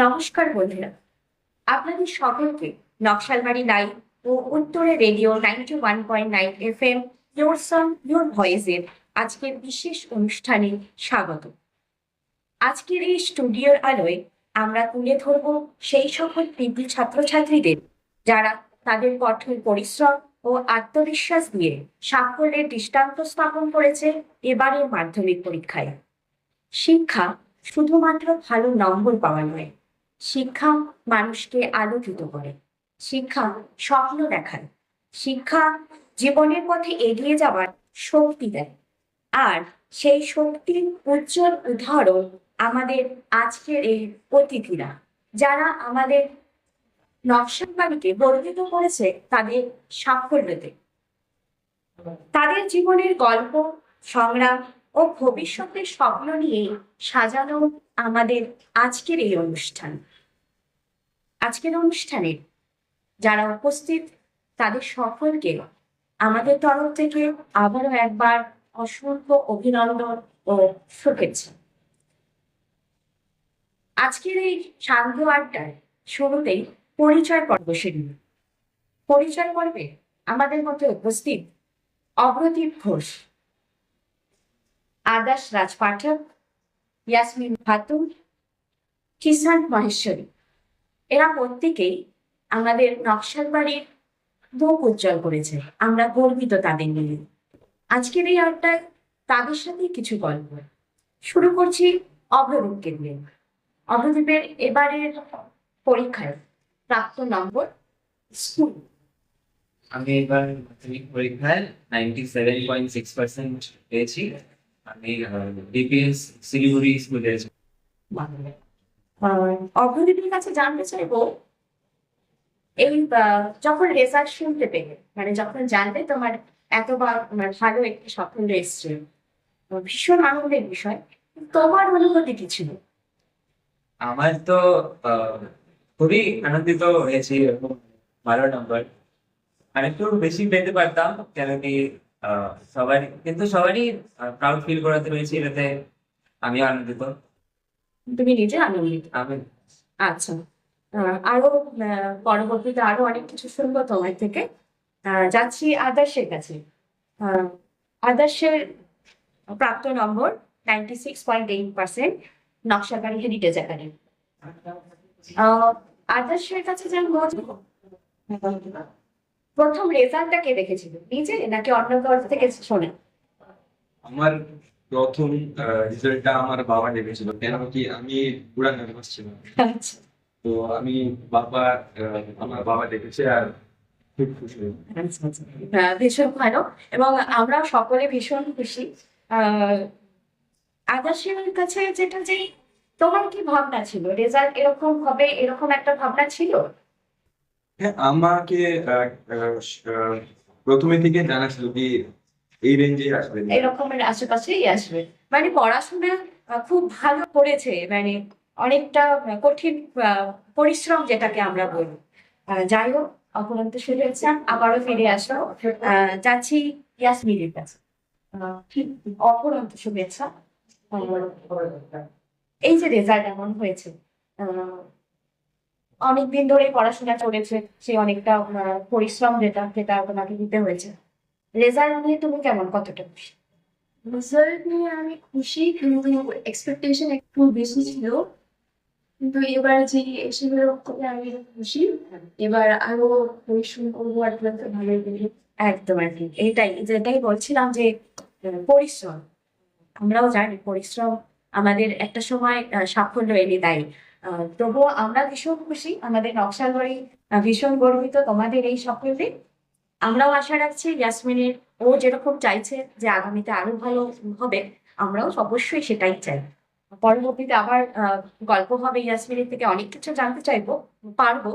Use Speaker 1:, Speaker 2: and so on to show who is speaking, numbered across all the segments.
Speaker 1: নমস্কার বন্ধুরা, আপনাদের সকলকে নকশালবাড়ি লাইভ ও উত্তরে radio 91.9 FM your song your ভয়েসের আজকের বিশেষ অনুষ্ঠানে স্বাগত। আজকের এই স্টুডিওর আলোয় আমরা তুলে ধরব সেই সকল কৃতি ছাত্রছাত্রীদের যারা তাদের কঠোর পরিশ্রম ও আত্মবিশ্বাস দিয়ে সাফল্যের দৃষ্টান্ত স্থাপন করেছে এবারের মাধ্যমিক পরীক্ষায়। শিক্ষা শুধুমাত্র ভালো নম্বর পাওয়া নয়, শিক্ষা মানুষকে আলোকিত করে, শিক্ষা স্বপ্ন দেখায়, শিক্ষা জীবনের পথে এগিয়ে যাওয়ার শক্তি দেয়। আর সেই শক্তির উজ্জ্বল উদাহরণ আমাদের আজকের এই অতিথিরা, যারা আমাদের নকশালবাড়িকে গর্বিত করেছে তাদের সাফল্যতে। তাদের জীবনের গল্প, সংগ্রাম ও ভবিষ্যতের স্বপ্ন নিয়ে সাজানো আমাদের আজকের এই অনুষ্ঠান। আজকের অনুষ্ঠানে যারা উপস্থিত তাদের সকলকে আমাদের তরফ থেকে আবারও একবার অসংখ্য অভিনন্দন ও শুভেচ্ছা। আজকের এই শান্ত আড্ডায় শুরুতেই পরিচয় পর্ব শুরু। পরিচয় পর্বে আমাদের মধ্যে উপস্থিত অগ্রদীপ ঘোষ, আদাস রাজ পাঠক, ইয়াসমিন খাতুন, কিষান মহেশ্বরী। এরা প্রত্যেকেই আমাদের নকশালবাড়ির মুখ উজ্জ্বল করেছে। আমরা গর্বিত তাদের নিয়ে। আজকের এই আড্ডায় তাদের সাথে কিছু গল্প শুরু করছি অগ্রদীপকে নিয়ে। অগ্রদীপের এবারের পরীক্ষায় প্রাপ্ত নম্বর স্কুল।
Speaker 2: আমি এবার মাধ্যমিক পরীক্ষায় 97.6% পেয়েছি। আমি ডিপিএস শিলিগুড়ি স্কুলে।
Speaker 1: অগ্রদীপের কাছে জানতে চাইবো, এই যখন রেজাল্ট শুনতে পেলে, মানে যখন জানতে তোমার এতবার ভালো একটি সাফল্য এসছে, ভীষণ আনন্দের বিষয়, তোমার অনুভূতি কি ছিল?
Speaker 2: আমার তো খুবই আনন্দিত হয়েছি। এরকম ভালো নাম্বার আর একটু বেশি পেতে পারতাম, কেন কি সবারই প্রাউড ফিল করাতে পেরেছি, এটাতে আমিও আনন্দিত।
Speaker 1: তুমি নিজে আনন্দিত?
Speaker 2: আমি
Speaker 1: আচ্ছা, আরো পরবর্তীতে আরো অনেক কিছু শুনবো তোমার থেকে। যাচ্ছি আদর্শের কাছে। আদর্শের প্রাপ্ত নম্বর 96.8%, নকশালবাড়ি হেরিটেজ একাডেমি। আদর্শের কাছে জানবো, প্রথম রেজাল্টটা কে দেখেছিল, নিজে নাকি অন্য কারোর থেকে শোনে?
Speaker 3: আমার প্রথম রেজাল্টটা আমার বাবা দেখেছিল, কেন কি আমি পুরা নার্ভাস ছিলাম।
Speaker 1: আচ্ছা
Speaker 3: তো আমি আমার বাবা দেখেছে আর খুব খুশি হয়েছি।
Speaker 1: আচ্ছা আচ্ছা। ভীষণ ভালো, এবং আমরা সকলে ভীষণ খুশি। আদর্শের কাছে যেটা, যে তোমার কি ভাবনা ছিল, রেজাল্ট এরকম হবে এরকম একটা ভাবনা ছিল?
Speaker 3: হ্যাঁ, আমাকে প্রথমে থেকে জানা ছিল কি এই রেঞ্জে আসবে।
Speaker 1: এরকমের আশেপাশেই আসবে, মানে পড়াশোনা খুব ভালো করেছে, মানে অনেকটা কঠিন পরিশ্রম যেটাকে আমরা বলি। যাই হোক, অপরন্ত শুভেচ্ছা, আবারও ফিরে আসো। যাচ্ছি ইয়াসমিনের কাছে। অপরন্ত শুভেচ্ছা। এই যে রেজাল্ট এমন হয়েছে, অনেকদিন ধরে পড়াশোনা চলেছে, সে অনেকটা পরিশ্রম যেটা যেটা তোমাকে দিতে হয়েছে। রেজাল্ট নিয়ে তুমি কেমন, কতটা খুশি?
Speaker 4: রেজাল্ট নিয়ে আমি খুশি, কিন্তু এক্সপেকটেশন একটু বেশি ছিল। কিন্তু এবার যে এসে বেরোতে আমি খুশি। এবার আরো পরিশ্রম করবো, আর ভালো করবো।
Speaker 1: একদম আর কি, যেটাই বলছিলাম যে পরিশ্রম, আমরাও জানি পরিশ্রম আমাদের একটা সময় সাফল্য এনে দেয়। তবুও আমরা ভীষণ খুশি, আমাদের নকশালবাড়ি ভীষণ গর্বিত তোমাদের এই সাফল্যে। আমরাও আশা রাখছি ইয়াসমিনের, ও যেরকম চাইছে যে আগামীতে আরো ভালো হবে, আমরাও অবশ্যই সেটাই চাই। পরবর্তীতে আবার গল্প হবে, ইয়াসমিনের থেকে অনেক কিছু জানতে চাইবো, পারবো।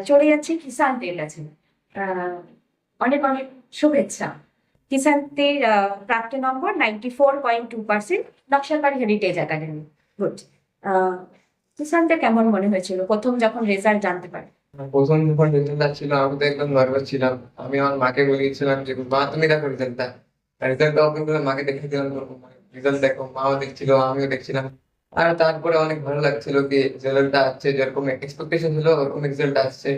Speaker 1: চলে যাচ্ছি কিষান্তের কাছে। অনেক অনেক শুভেচ্ছা। কিষান্তের প্রাপ্ত নম্বর 94.2%, নকশালবাড়ি হেরিটেজ একাডেমি। গুড। কিষান্তের কেমন মনে হয়েছিল প্রথম যখন রেজাল্ট জানতে পারে?
Speaker 5: প্রথম যখন রেজাল্ট ছিল আমি তো একদম নার্ভাস ছিলাম। আমি আমার মাকে বলেছিলাম যে মা তুমি দেখো রেজাল্টটা। রেজাল্টটাও কিন্তু মাকে দেখে দিলাম, রেজাল্ট দেখো। মাও দেখছিল, আমিও দেখছিলাম। আর তারপরে অনেক ভালো লাগছিল কি রেজাল্টটা আসছে, যেরকম এক্সপেকটেশন ছিল ওরকম রেজাল্ট আসছে।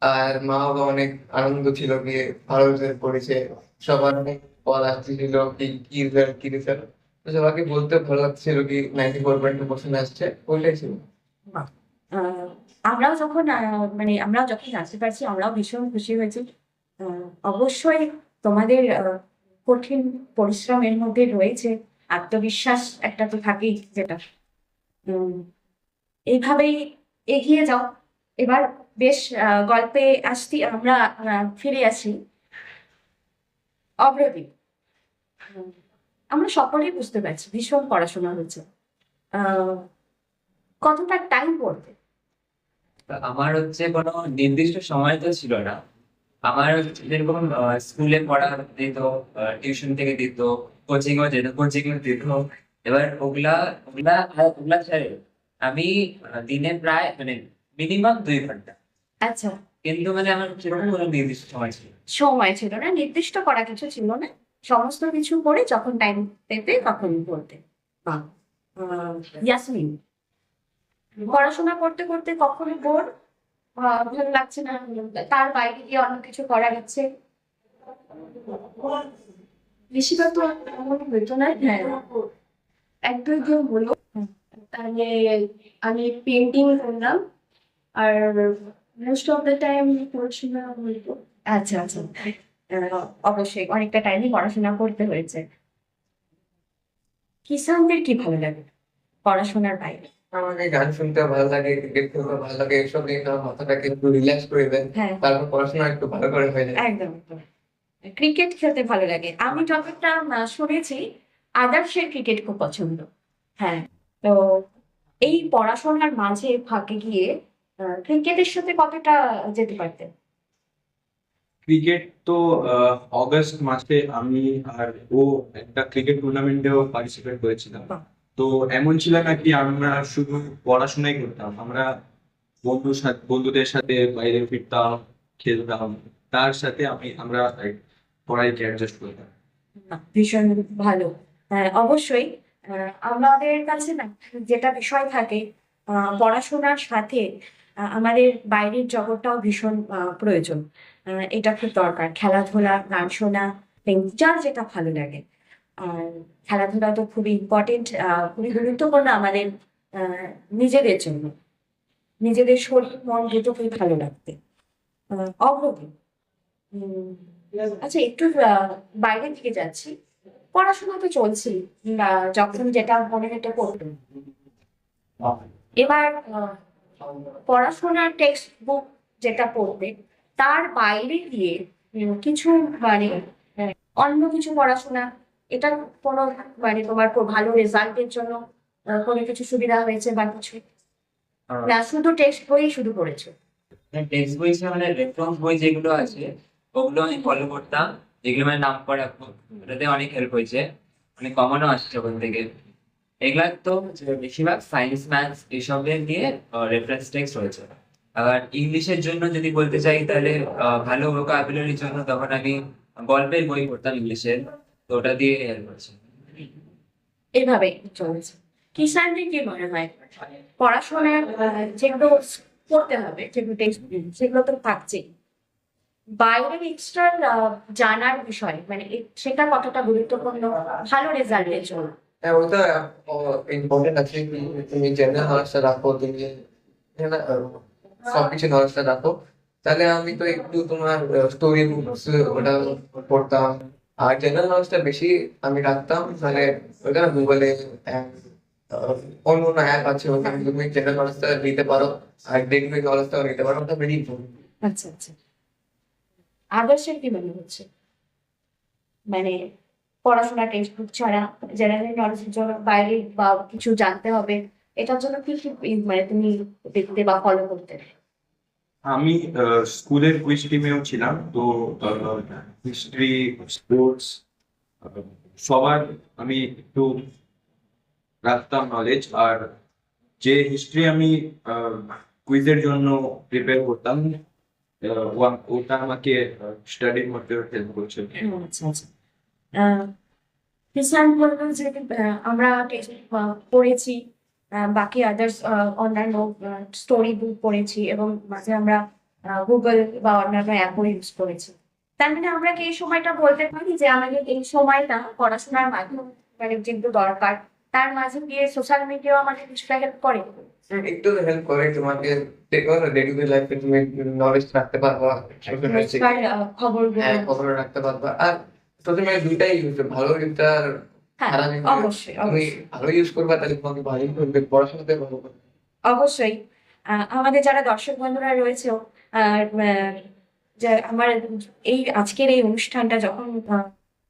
Speaker 5: আর মা বাবা অনেক আনন্দ ছিল কি ভালো রেজাল্ট করেছে, সবার অনেক কল আসছিল কি কি রেজাল্ট কি রেজাল্ট, তো সবাইকে বলতে ভালো লাগছিল কি 94.2% আসছে, ওইটাই ছিল।
Speaker 1: আহ, আমরাও যখন আমরাও যখন জানতে পারছি আমরাও ভীষণ খুশি হয়েছি। অবশ্যই তোমাদের কঠিন পরিশ্রমের মধ্যে রয়েছে আত্মবিশ্বাস, একটা তো থাকেই যেটা। উম, এইভাবেই এগিয়ে যাও। এবার বেশ গল্পে আসছি আমরা, ফিরে আসি। অগ্রদীপ, উম, আমরা সকলেই বুঝতে পারছি ভীষণ পড়াশোনা হচ্ছে। আহ কতটা টাইম পড়তে?
Speaker 2: আমার হচ্ছে কোনো নির্দিষ্ট সময় তো ছিল না। আমার হচ্ছে যেরকম স্কুলে পড়া দিত, টিউশন থেকে দিত, কোচিংও যেত, কোচিংও দিত। এবার ওগুলা ছেড়ে আমি দিনে প্রায় মিনিমাম 2 ঘন্টা,
Speaker 1: আচ্ছা,
Speaker 2: কিন্তু আমার সেরকম কোনো নির্দিষ্ট সময় ছিল না।
Speaker 1: সময় ছিল না, নির্দিষ্ট করা কিছু ছিল না, সমস্ত কিছু করে যখন টাইম পেতে তখন পড়তে। বাহ। আহ, ইয়াসমিন, পড়াশোনা করতে করতে কখনো বোর, ভালো লাগছে না, তার বাইরে গিয়ে অন্য কিছু করা যাচ্ছে?
Speaker 4: বেশিরভাগ তো এমন হইতো না,
Speaker 1: হ্যাঁ।
Speaker 4: এক দুই দিন হলো।
Speaker 1: হুম।
Speaker 4: তাহলে আমি পেন্টিং করলাম, আর মোস্ট অফ দ্য টাইম পড়াশোনা হইতো।
Speaker 1: আচ্ছা আচ্ছা, অবশ্যই অনেকটা টাইমই পড়াশোনা করতে হয়েছে। কিষানদের কি ভালো লাগে পড়াশোনার বাইরে?
Speaker 5: আমাকে গান শুনতে ভালো লাগে, ক্রিকেট খেলতে ভালো লাগে, এসব নিয়ে আমার মাথাটাকে একটু রিল্যাক্স করে দেয়,
Speaker 1: হ্যাঁ,
Speaker 5: তারপর পড়াশোনা একটু ভালো করে হয়ে যায়।
Speaker 1: একদম একদম। ক্রিকেট খেলতে ভালো লাগে, আমি যতটা শুনেছি আদার্সের ক্রিকেট খুব পছন্দ। হ্যাঁ, তো এই পড়াশোনার মাঝে ফাঁকে গিয়ে ক্রিকেটের সাথে কতটা যেতে পারতেন?
Speaker 3: ক্রিকেট তো অগস্ট মাসে আমি আর ও একটা ক্রিকেট টুর্নামেন্টেও পার্টিসিপেট করেছিলাম।
Speaker 1: বাহ।
Speaker 3: তো এমন ছিল না কি আমরা শুধু পড়াশোনাই করতাম, আমরা বন্ধুদের সাথে বাইরে ফিরতাম, খেলতাম, তার সাথে আমরা পড়াইকে অ্যাডজাস্ট করতাম।
Speaker 1: ভীষণ ভালো। অবশ্যই আমাদের কাছে না যেটা বিষয় থাকে, পড়াশোনার সাথে আমাদের বাইরের জগৎটাও ভীষণ প্রয়োজন। এটা খুব দরকার, খেলাধুলা, গান শোনা, যার যেটা ভালো লাগে। আর খেলাধুলা তো খুবই ইম্পর্টেন্ট, খুবই গুরুত্বপূর্ণ আমাদের আহ, নিজেদের জন্য, নিজেদের শরীর মন দুটোকেই ভালো রাখতে। অগ্রগতি, উম, আচ্ছা একটু বাইরের দিকে যাচ্ছি। পড়াশোনা তো চলছে, যখন যেটা মনে হতে পড়তো। এবার পড়াশোনার টেক্সট বুক যেটা পড়বে তার বাইরে গিয়ে কিছু মানে অন্য কিছু পড়াশোনা, এটা কোনো তোমার খুব ভালো রেজাল্টের জন্য কোনো কিছু সুবিধা হয়েছে বা কিছু, না শুধু টেক্সট বই শুধু পড়েছো?
Speaker 2: টেক্সট বই রেফারেন্স বই যেগুলো আছে ওগুলো আমি ফলো করতাম, যেগুলো নাম করা ওটাতে অনেক হেল্প হয়েছে, অনেক কমনও আসছে ওখান থেকে। এগুলা তো বেশিরভাগ সায়েন্স ম্যাথস এসবের দিয়ে রেফারেন্স টেক্সট রয়েছে। আবার ইংলিশের জন্য যদি বলতে চাই তাহলে ভালো ভোকাবুলারির জন্য তখন আমি গল্পের বই পড়তাম ইংলিশের, তো ওটা দিয়ে হেল্প হয়েছে।
Speaker 1: এভাবে চলছে। কিষানদের কি মনে হয় পড়াশোনার যেগুলো করতে হবে, যেগুলো টেক্সট সেগুলো তো থাকছেই, বাইরের এক্সট্রা জানার বিষয় সেটা কতটা গুরুত্বপূর্ণ ভালো রেজাল্টের জন্য?
Speaker 5: হ্যাঁ, ওটা ইম্পর্টেন্ট আছে কি তুমি জেনারেল নলেজটা রাখো, তুমি এখানে, সবকিছু নলেজটা রাখো। তাহলে আমি তো একটু তোমার স্টোরি বুকস ওটা পড়তাম, আর জেনারেল নলেজটা বেশি আমি রাখতাম, ওটা গুগলে অন্য অন্য অ্যাপ আছে, ওখানে তুমি জেনারেল নলেজটা নিতে পারো, আর টেকনিক নলেজটাও নিতে পারো, ওটা ভেরি ইম্পর্টেন্ট।
Speaker 1: আচ্ছা আচ্ছা, আদর্শের কি মনে হচ্ছে মানে পড়াশোনা টেক্সট বুক ছাড়া জেনারেল নলেজের জন্য বাইরে বা কিছু জানতে হবে, এটার জন্য কি কি তুমি দেখতে বা ফলো করতে?
Speaker 3: আমি স্কুলের কুইজ টিমেও ছিলাম, তো হিস্ট্রি, স্পোর্টস, সবার আমি একটু রাখতাম নলেজ। আর যে হিস্ট্রি আমি কুইজের জন্য প্রিপেয়ার করতাম, ওটা আমাকে স্টাডির মধ্যে হেল্প করছে।
Speaker 1: আচ্ছা আচ্ছা। কিষান বললো যে আমরা টেক্সট পড়েছি, বাকি আদার্স অন্যান্য স্টোরি বুক পড়েছি এবং মাঝে আমরা গুগল বা অন্যান্য অ্যাপও ইউজ করেছি। তার মানে আমরা কি এই সময়টা বলতে পারি যে আমাদের এই সময়টা পড়াশোনার মাধ্যমে মানে যেগুলো দরকার তার মাঝে গিয়ে সোশ্যাল মিডিয়াও আমাদের কিছুটা হেল্প করে?
Speaker 5: একটু হেল্প করে তোমাকে, দেখো ডে টু ডে লাইফে তুমি নলেজ রাখতে পারবা,
Speaker 1: রোজকার খবরগুলো।
Speaker 5: হ্যাঁ খবর রাখতে পারবা। আর সোশ্যাল মিডিয়া দুইটাই ইউজ, ভালো ইউজ আর
Speaker 1: হ্যাঁ,
Speaker 5: খারাপ use।
Speaker 1: অবশ্যই
Speaker 5: তুমি
Speaker 1: অবশ্যই
Speaker 5: ভালো ইউজ করবা তাহলে তোমাকে ভালোই করবে, পড়াশোনাতে ভালো করবে।
Speaker 1: অবশ্যই। আমাদের যারা দর্শক বন্ধুরা রয়েছেও যে আমার এই আজকের এই অনুষ্ঠানটা যখন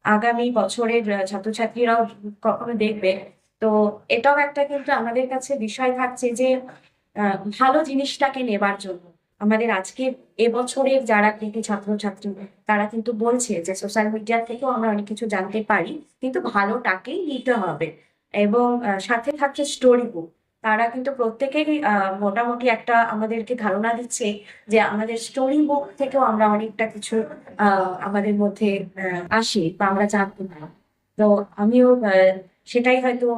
Speaker 1: আগামী বছরের ছাত্রছাত্রীরাও কখনো দেখবে, তো এটাও একটা কিন্তু আমাদের কাছে বিষয় থাকছে যে ভালো জিনিসটাকে নেবার জন্য আমাদের আজকের এবছরের যারা কিন্তু ছাত্রছাত্রী তারা কিন্তু বলছে যে সোশ্যাল মিডিয়া থেকেও আমরা অনেক কিছু জানতে পারি, কিন্তু ভালোটাকেই নিতে হবে। এবং সাথে থাকছে স্টোরি বুক। তারা কিন্তু প্রত্যেকেরই মোটামুটি একটা আমাদেরকে ধারণা দিচ্ছে যে আমাদের স্টোরি বুক থেকেও আমরা অনেকটা কিছু আমাদের মধ্যে আসে বা আমরা জানতে পারি। তো আমিও সেটাই হয়তো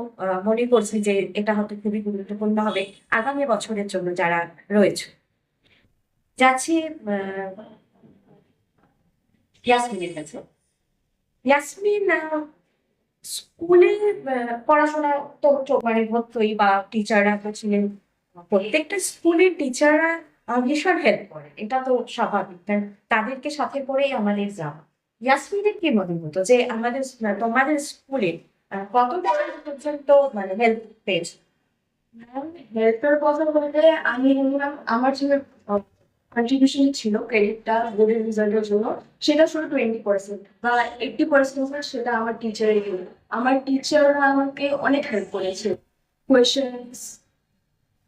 Speaker 1: মনে করছি যে এটা হয়তো খুবই গুরুত্বপূর্ণ হবে আগামী বছরের জন্য যারা রয়েছে। যাচ্ছি ইয়াসমিনের কাছে। ইয়াসমিন, স্কুলে পড়াশোনা তো মানে হতোই বা টিচাররা তো ছিলেন, প্রত্যেকটা স্কুলের টিচাররা ভীষণ হেল্প করে, এটা তো স্বাভাবিক, কারণ তাদেরকে সাথে করেই আমাদের যাওয়া। ইয়াসমিনের কি মনে হতো যে আমাদের তোমাদের স্কুলে কতটা পর্যন্ত মানে হেল্প পেয়েছে?
Speaker 4: হেল্পের কথা বলতে আমি আমার যে কন্ট্রিবিউশন ছিল ক্রেডিটটা বোর্ডের রেজাল্টের জন্য, সেটা শুধু 20% বা 80% সেটা আমার টিচারের জন্য। আমার টিচাররা আমাকে অনেক হেল্প করেছে, কোয়েশনস,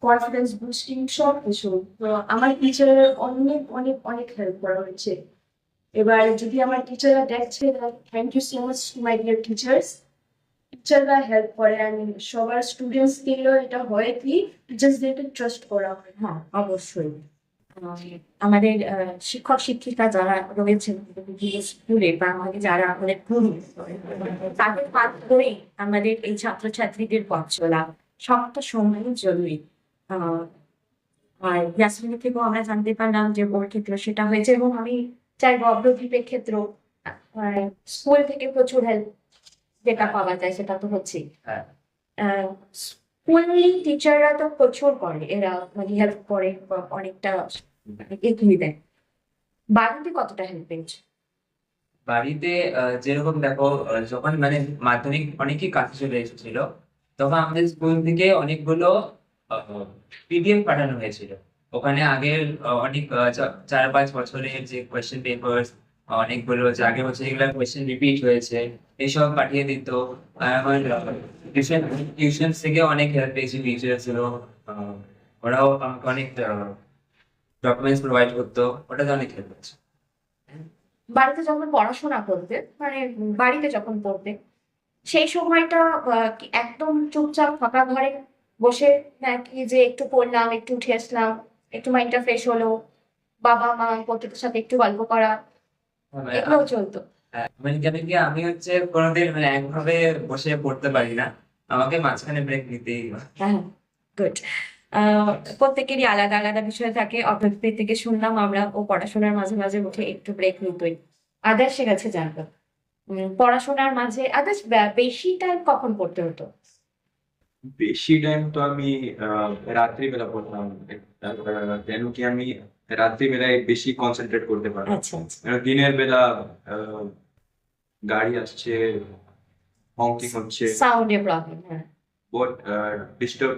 Speaker 4: কনফিডেন্স বুস্টিং সব কিছু। তো আমার টিচারের অনেক অনেক অনেক হেল্প করা হয়েছে। এবার যদি আমার টিচাররা দেখছে, thank you so much to my dear teachers. টিচাররা হেল্প করে, আমি সবার স্টুডেন্টস দিলেও এটা হয় কি টিচার্সদেরকে ট্রাস্ট করা হয়।
Speaker 1: হ্যাঁ, অবশ্যই। আমাদের শিক্ষক শিক্ষিকা যারা রয়েছেন বিভিন্ন স্কুলে বা আমাদের যারা আমাদের গুরু, তাদের হাত ধরেই আমাদের এই ছাত্রছাত্রীদের পথ চলা সবটা সময় জরুরি। আহ, আর ইয়াসমিনের থেকেও আমরা জানতে পারলাম যে ওর ক্ষেত্রে সেটা হয়েছে, এবং আমি চাইবো অব্রদ্বীপের ক্ষেত্রেও স্কুল থেকে প্রচুর হেল্প যেটা পাওয়া যায় সেটা তো হচ্ছেই।
Speaker 2: হ্যাঁ।
Speaker 1: স্কুল টিচাররা তো প্রচুর করে, এরা মানে হেল্প করে বা অনেকটা এগিয়ে দেয়। বাড়িতে কতটা হেল্প পেয়েছে?
Speaker 2: বাড়িতে যেরকম দেখো, যখন মানে মাধ্যমিক অনেকই কাছে চলে এসেছিল, তখন আমাদের স্কুল থেকে অনেকগুলো পিডিএফ পাঠানো হয়েছিল। ওখানে আগের অনেক 4-5 বছরের যে কোয়েশ্চেন পেপার, অনেকগুলো যে আগের বছর এগুলো কোয়েশ্চেন রিপিট হয়েছে, এসব পাঠিয়ে দিত। আর আমার টিউশন থেকে অনেক হেল্প পেয়েছি, টিচার ছিল, ওরাও আমাকে অনেক ডকুমেন্টস প্রোভাইড করতো, ওটাতে অনেক হেল্প হয়েছে।
Speaker 1: বাড়িতে যখন পড়াশোনা করতে মানে বাড়িতে যখন পড়তে, সেই সময়টা কি একদম চুপচাপ ফাঁকা ঘরে বসে, নাকি যে একটু পড়লাম, একটু উঠে আসলাম, একটু মাইন্ডটা ফ্রেশ হলো, বাবা মা বন্ধুদের সাথে একটু গল্প করা,
Speaker 2: মানে
Speaker 1: এগুলো চলতো?
Speaker 2: মানে কেন কি আমি হচ্ছে কোনোদিন মানে একভাবে বসে পড়তে পারি না, আমাকে মাঝখানে ব্রেক নিতেই হয়।
Speaker 1: হ্যাঁ, গুড। প্রত্যেকেরই আলাদা আলাদা বিষয় থাকে। অপরাধের থেকে শুনলাম আমরা ও পড়াশোনার মাঝে মাঝে উঠে একটু ব্রেক নিতই। আদার্সের কাছে জানতো পড়াশোনার মাঝে আদার্স বেশি টাইম কখন পড়তে হতো?
Speaker 3: বেশি টাইম তো আমি রাত্রিবেলা পড়তাম, কেন কি আমি রাত্রিবেলায় বেশি কনসেন্ট্রেট করতে পারি।
Speaker 1: আচ্ছা আচ্ছা।
Speaker 3: দিনের বেলা আহ, গাড়ি আসছে, হংকিং হচ্ছে,
Speaker 1: সাউন্ডের প্রবলেম। হ্যাঁ
Speaker 3: বহুত ডিস্টার্ব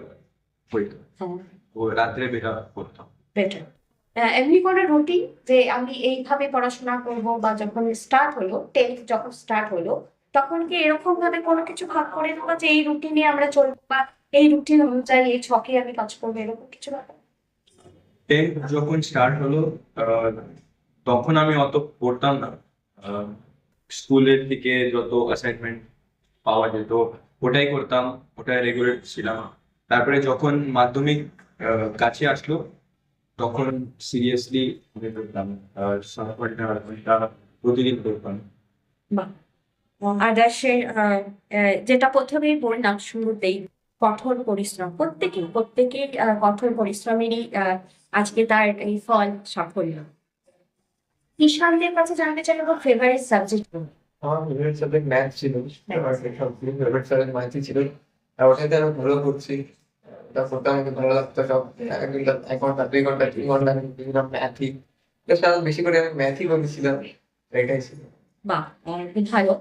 Speaker 3: হইতো,
Speaker 1: হ্যাঁ,
Speaker 3: ও রাত্রে বেলা পড়তাম।
Speaker 1: বেটার। এমনি কোনো রুটিন যে আমি এইভাবে পড়াশোনা করব, বা যখন স্টার্ট হলো 10th যখন স্টার্ট হলো তখন কি এরকম ভাবে কোনো কিছু ভাগ করে নেওয়া যে এই রুটিনে আমরা চলবো বা এই রুটিন অনুযায়ী এই ছকে আমি কাজ করবো, এরকম কিছু ব্যাপার?
Speaker 3: 10th যখন স্টার্ট হলো আহ, তখন আমি অত পড়তাম না। স্কুলের থেকে যত অ্যাসাইনমেন্ট পাওয়া যেত ওটাই করতাম, ওটাই রেগুলার ছিলাম। তারপরে যখন মাধ্যমিক কাছে আসলো তখন সিরিয়াসলি করতাম, 7 ঘন্টা প্রতিদিন করতাম।
Speaker 1: বাহ। আদর্শের যেটা প্রথমেই বললাম শুরুতেই, কঠোর পরিশ্রম, প্রত্যেকে কঠোর পরিশ্রমেরই আজকে তার এই ফল সাফল্য। ঈশানদের কাছে জানতে চাইবো ফেভারিট সাবজেক্ট।
Speaker 5: আমার ফেভারিট সাবজেক্ট ম্যাথ ছিল, আমার ফেভারিট সাবজেক্ট ম্যাথই ছিল, আর ওটাতে আমি ভালো করছি। ওটা করতে আমাকে ভালো লাগতো, সব 1 ঘন্টা 2 ঘন্টা 3 ঘন্টা আমি দিলাম ম্যাথই, সারা বেশি করে আমি ম্যাথই করেছিলাম, এটাই ছিল।
Speaker 1: বাহ, অনেক ভালো।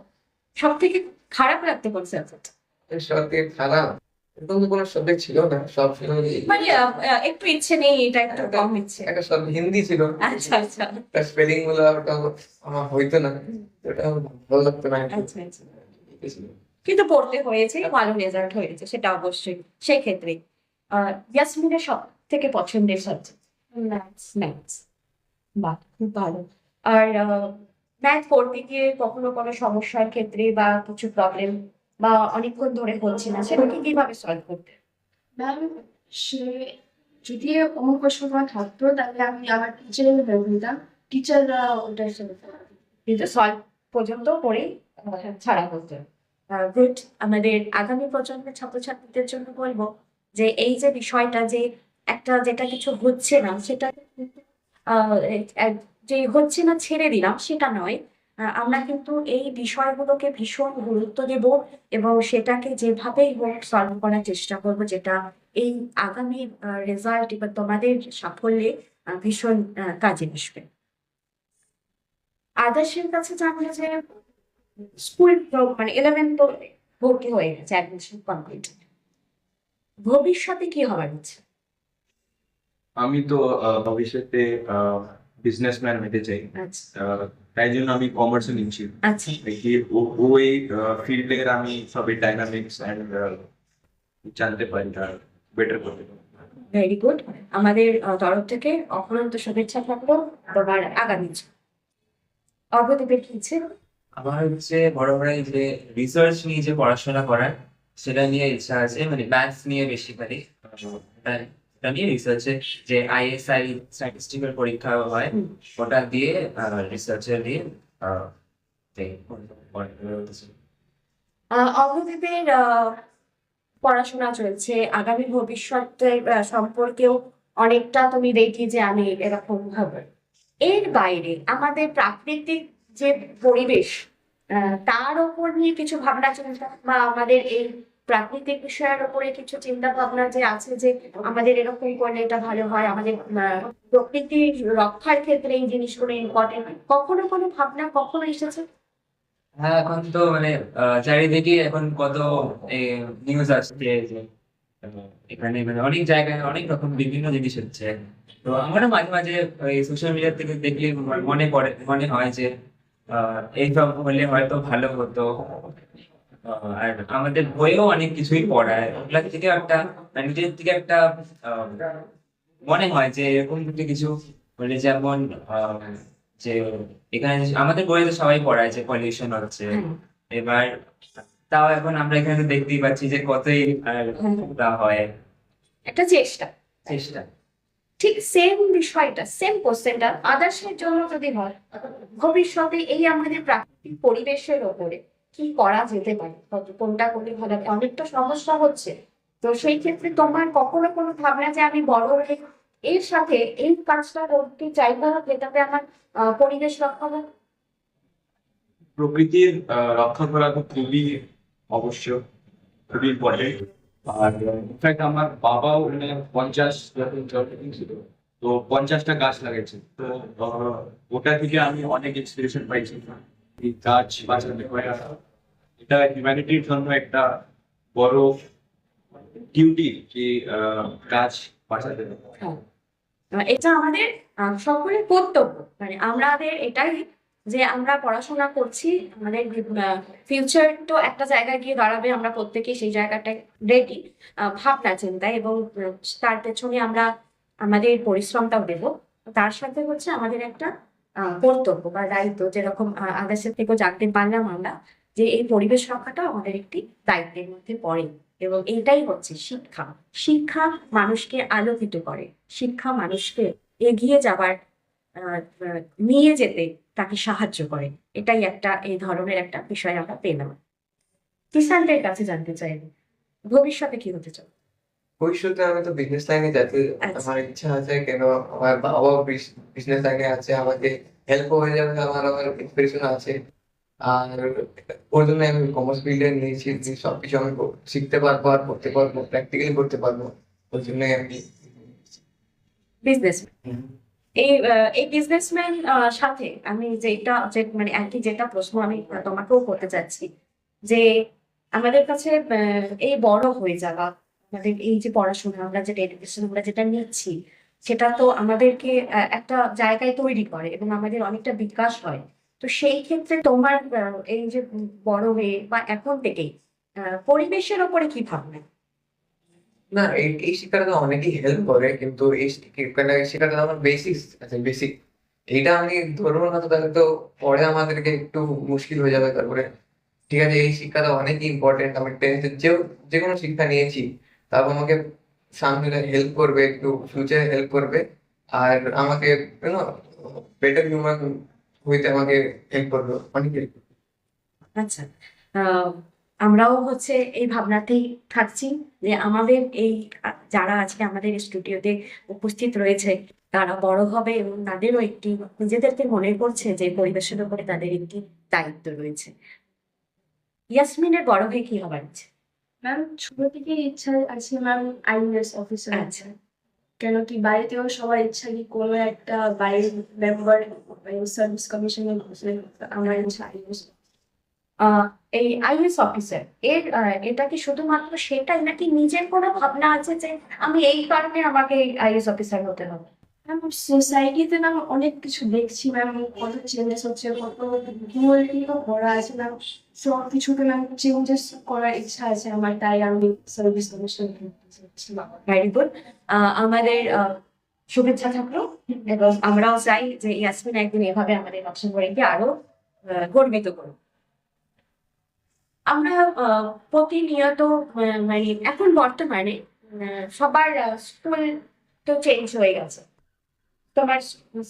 Speaker 1: সব থেকে খারাপ লাগতে কোন সাবজেক্ট?
Speaker 5: এর সব থেকে খারাপ এরকম তো কোনো সাবজেক্ট ছিল না, সব ছিল
Speaker 1: মানে একটু ইচ্ছে নেই, এটা একটু কম ইচ্ছে।
Speaker 5: একটা সব হিন্দি ছিল,
Speaker 1: আচ্ছা আচ্ছা
Speaker 5: তার স্পেলিং গুলো ওটা আমার হইতো না, ওটা ভালো লাগতো না।
Speaker 1: আচ্ছা আচ্ছা, কিন্তু পড়তে হয়েছে, ভালো রেজাল্ট হয়েছে, সেটা অবশ্যই। সেই ক্ষেত্রে ইয়াসমিনের সব থেকে পছন্দের সাবজেক্ট? ম্যাথস। বাহ, খুব ভালো। আর ম্যাথ পড়তে গিয়ে কখনো কোনো সমস্যার ক্ষেত্রে বা কিছু প্রবলেম বা অনেকক্ষণ ধরে হচ্ছে না, সেটাকে কিভাবে সলভ করতে?
Speaker 4: ম্যাম, সে যদি অঙ্ক সময় থাকতো তাহলে আমি আমার টিচারের হেল্প নিতাম, টিচাররা ওটার সাথে
Speaker 1: কিন্তু সলভ পর্যন্ত করেই ছাড়া করতে। গুড। আমাদের আগামী প্রজন্মের ছাত্রছাত্রীদের জন্য বলবো যে এই যে বিষয়টা, যে একটা যেটা কিছু হচ্ছে না সেটা কিন্তু যে হচ্ছে না ছেড়ে দিলাম সেটা নয়, আমরা কিন্তু এই বিষয়গুলোকে ভীষণ গুরুত্ব দেব এবং সেটাকে যেভাবেই হোক সলভ করার চেষ্টা করব, যেটা এই আগামী রেজাল্ট এবার তোমাদের সাফল্যে ভীষণ কাজে আসবে। আদর্শের কাছে জানলে যে স্কুল মানে 11 তো ভর্তি হয়ে গেছে, অ্যাডমিশন কমপ্লিট, ভবিষ্যতে কি হবার ইচ্ছে?
Speaker 3: আমি তো ভবিষ্যতে বিজনেসম্যান হতে চাই।
Speaker 1: আচ্ছা
Speaker 3: তাই জন্য আমি কমার্সে নিচ্ছি,
Speaker 1: আচ্ছা,
Speaker 3: দেখি ওই ফিল্ডের আমি সবই ডাইনামিক্স অ্যান্ড জানতে পারি আর বেটার করতে পারি।
Speaker 1: Very good. আমাদের তরফ থেকে অফুরন্ত শুভেচ্ছা থাকলো তোমার আগামী জীবনে। অগ্রদীপের কি ইচ্ছে?
Speaker 2: আমার হচ্ছে বড় ভাই যে রিসার্চ নিয়ে যে পড়াশোনা করার, সেটা নিয়ে ইচ্ছা আছে, মানে ম্যাথস নিয়ে বেসিক্যালি এটা নিয়ে রিসার্চে যে আইএসআই স্ট্যাটিস্টিক্যাল পরীক্ষা হয়,
Speaker 1: হুম।
Speaker 2: ওটা দিয়ে রিসার্চে দিয়ে হতেছে।
Speaker 1: অগ্রদীপের পড়াশোনা চলছে, আগামী ভবিষ্যতের সম্পর্কেও অনেকটা তুমি দেখি যে আমি এরকম ভাবে। এর বাইরে আমাদের প্রাকৃতিক যে পরিবেশ, তার উপর নিয়ে কিছু ভাবনা চিন্তা বা আমাদের এই প্রাকৃতিক বিষয়ের উপরে কিছু চিন্তা ভাবনা যে আছে, যে আমাদের এরকম করলে এটা ভালো হয়, আমাদের প্রকৃতির রক্ষার ক্ষেত্রে এই জিনিসগুলো ইম্পর্টেন্ট, কখনো কোনো ভাবনা কখনো এসেছে?
Speaker 2: হ্যাঁ, এখন তো মানে চারিদিকে এখন কত নিউজ আসছে যে এখানে মানে অনেক জায়গায় অনেক রকম বিভিন্ন জিনিস হচ্ছে। তো আমরা মাঝে মাঝে ওই সোশ্যাল মিডিয়া থেকে দেখলে মনে হয় যে এইসব হলে হয়তো ভালো হতো। আর আমাদের বইয়েও অনেক কিছুই পড়ায়, ওগুলার থেকে একটা মানে নিজের থেকে একটা আহ, মনে হয় যে এরকম যদি কিছু মানে যেমন যে এখানে আমাদের বইয়ে তো সবাই পড়ায় যে পলিউশন হচ্ছে।
Speaker 1: হ্যাঁ।
Speaker 2: এবার তাও এখন আমরা এখানে দেখতেই পাচ্ছি যে কতই তা হয়
Speaker 1: একটা চেষ্টা।
Speaker 2: চেষ্টা।
Speaker 1: ঠিক সেম বিষয়টা, সেম কোশ্চেনটা আদার্সের জন্য যদি হয়, ভবিষ্যতে এই আমাদের প্রাকৃতিক পরিবেশের ওপরে কি করা যেতে পারে, কোনটা করলে ভালো হবে? অনেক তো সমস্যা হচ্ছে, তো সেই ক্ষেত্রে তোমার কখনো কোনো ভাবনা যে আমি বড় হয়ে এর সাথে এই কাজটা করতে চাইবো যেটাতে আমার পরিবেশ রক্ষা হবে?
Speaker 3: প্রকৃতির রক্ষা করা তো খুবই অবশ্যক, খুবই ইম্পর্টেন্ট। আর ইনফ্যাক্ট আমার বাবাও মানে 50 যখন জন্মদিন ছিল, তো 50টা গাছ লাগিয়েছে। তো ওটা থেকে আমি অনেক ইন্সপিরেশন পাইছি, এই গাছ বাঁচাতে হয়। এটা হিউম্যানিটির জন্য একটা বড় ডিউটি যে গাছ বাঁচাতে হবে।
Speaker 1: হ্যাঁ, এটা আমাদের সকলের কর্তব্য, মানে আমাদের এটাই যে আমরা পড়াশোনা করছি, আমাদের ফিউচার তো একটা জায়গায় গিয়ে দাঁড়াবে, আমরা প্রত্যেকেই সেই জায়গাটায় রেডি ভাবনা চিন্তায়, এবং তার পেছনে আমরা আমাদের পরিশ্রমটাও দেবো। তার সাথে হচ্ছে আমাদের একটা কর্তব্য বা দায়িত্ব, যেরকম আদেশের থেকেও জানতে পারলাম আমরা যে এই পরিবেশ রক্ষাটা আমাদের একটি দায়িত্বের মধ্যে পড়ে, এবং এইটাই হচ্ছে শিক্ষা। শিক্ষা মানুষকে আলোকিত করে, শিক্ষা মানুষকে এগিয়ে যাবার নিয়ে যেতে তাকে সাহায্য করে। এটাই একটা এই ধরনের একটা বিষয় আমরা পেলাম। কিষানদের কাছে জানতে চাইবো ভবিষ্যতে কি হতে চাও?
Speaker 5: ভবিষ্যতে আমি তো বিজনেস লাইনে যেতে
Speaker 1: আচ্ছা।
Speaker 5: আমার ইচ্ছা আছে, কেন আমার বাবাও বিজনেস লাইনে আছে, আমাকে হেল্প হয়ে যাবে, আমার আবার ইন্সপিরেশন আছে। আর ওর জন্য আমি কমার্স ফিল্ডে নিয়েছি, যে সবকিছু আমি শিখতে পারবো আর করতে পারবো, প্র্যাকটিক্যালি করতে পারবো। ওর জন্যই আমি
Speaker 1: বিজনেস এই বিজনেসম্যান সাথে আমি মানে একই যেটা প্রশ্ন আমি তোমাকেও করতে চাচ্ছি যে আমাদের কাছে এই বড় হয়ে যাওয়া, আমাদের এই যে পড়াশোনা, আমরা যেটা এডুকেশন আমরা যেটা নিচ্ছি, সেটা তো আমাদেরকে একটা জায়গায় তৈরি করে এবং আমাদের অনেকটা বিকাশ হয়। তো সেই ক্ষেত্রে তোমার এই যে বড় হয়ে বা এখন থেকেই পরিবেশের ওপরে কি ভাবনা?
Speaker 5: না, এই শিক্ষাটা তো অনেকেই হেল্প করে, কিন্তু এই শিক্ষাটা আমার বেসিক আছে, বেসিক। এইটা আমি ধরবো না তো তাহলে তো পরে আমাদেরকে একটু মুশকিল হয়ে যাবে। তারপরে ঠিক আছে, এই শিক্ষাটা অনেক ইম্পর্টেন্ট, আমি টেন্থে যে কোনো শিক্ষা নিয়েছি, তারপর আমাকে সামনে হেল্প করবে, একটু ফিউচারে হেল্প করবে, আর আমাকে বেটার হিউম্যান হইতে আমাকে হেল্প করবে, অনেক হেল্প করবে।
Speaker 1: আচ্ছা, আহ, আমরাও হচ্ছে এই ভাবনাতেই থাকছি যে আমাদের এই যারা আজকে আমাদের স্টুডিওতে উপস্থিত রয়েছে তারা বড় হবে এবং তাদেরও একটি নিজেদেরকে মনে করছে যে পরিবেশের উপরে তাদের একটি দায়িত্ব রয়েছে। ইয়াসমিনের বড় হয়ে কি হবার ইচ্ছে?
Speaker 4: ম্যাম ছোট থেকে ইচ্ছা আছে ম্যাম আইএস অফিসার।
Speaker 1: আচ্ছা।
Speaker 4: কেন কি বাড়িতেও সবার ইচ্ছা কি কোনো একটা বাড়ির মেম্বার সার্ভিস কমিশনে বসে, আমার ইচ্ছা আইএস।
Speaker 1: আহ এই আইএস অফিসার এটা কি শুধুমাত্র সেটাই নাকি নিজের কোনো ভাবনা আছে যে আমি এই কারণে আমাকে আইএস অফিসার হতে হবে?
Speaker 4: ম্যাম সোসাইটিতে ম্যাম অনেক কিছু দেখছি ম্যাম, কত চেঞ্জেস হচ্ছে, কত ভুলটিও করা আছে ম্যাম, সব কিছুতে ম্যাম চেঞ্জেস করার ইচ্ছা আছে আমার, তাই আমি সার্ভিস কমিশন।
Speaker 1: Very good. আমাদের শুভেচ্ছা থাকলো এবং আমরাও চাই যে ইয়াসমিন একদিন এভাবে আমাদের নকশালবাড়িকে আরো গর্বিত করুন। আমরা প্রতিনিয়ত মানে এখন বর্তমানে সবার স্কুল তো চেঞ্জ হয়ে গেছে। তোমার